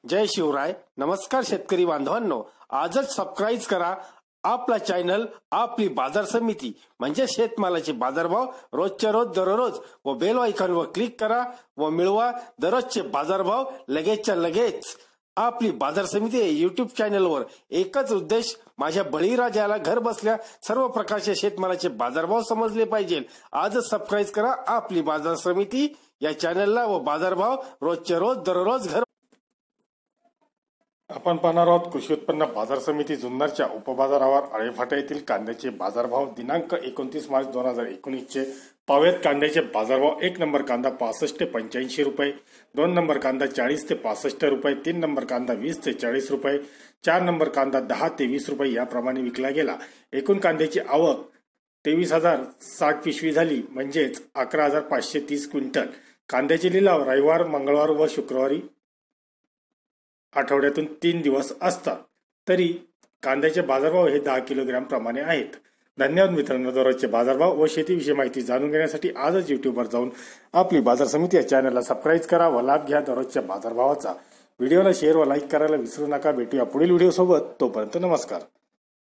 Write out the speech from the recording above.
जय शिवराय. नमस्कार शेतकरी बांधवांनो, आजच सबस्क्राईब करा आपला चॅनल आपली बाजार समिती म्हणजे शेतमालाचे बाजारभाव रोजच्या रोज दररोज व बेल आयकॉनवर क्लिक करा व मिळवा दररोजचे बाजारभाव लगेचच्या लगेच. आपली बाजार समिती युट्यूब चॅनलवर एकच उद्देश, माझ्या बळीराजाला घर बसल्या सर्व प्रकारचे शेतमालाचे बाजारभाव समजले पाहिजे. आजच सबस्क्राईब करा आपली बाजार समिती या चॅनलला व बाजारभाव रोजच्या रोज दररोज घर. आपण पाहणार आहोत कृषी उत्पन्न बाजार समिती जुन्नरच्या उपबाजारावर आळेफाटा येथील कांद्याचे बाजारभाव दिनांक 29 मार्च 2019 चे. पावेत कांद्याचे बाजारभाव. 1 नंबर कांदा 65 ते 85 रुपये, 2 नंबर कांदा 40 ते 65 रुपये, 3 नंबर कांदा 20 ते 40 रुपये, 4 नंबर कांदा 10 ते 20 रुपये याप्रमाणे विकला गेला. एकूण कांद्याची आवक 23,060 पिशवी झाली, म्हणजेच 11,530 क्विंटल. कांद्याचे लिलाव रविवार, मंगळवार व शुक्रवारी आठवड्यातून 3 दिवस असतात. तरी कांद्याचे बाजारभाव हे 10 किलोग्रॅम प्रमाणे आहेत. धन्यवाद मित्रांनो. दररोजचे बाजारभाव व शेतीविषयी माहिती जाणून घेण्यासाठी आजच युट्यूबवर जाऊन आपली बाजार समिती या चॅनलला सबस्क्राईब करा व लाभ घ्या दररोजच्या बाजारभावाचा. व्हिडिओला शेअर व लाईक करायला विसरू नका. भेटूया पुढील व्हिडिओ सोबत. तोपर्यंत नमस्कार.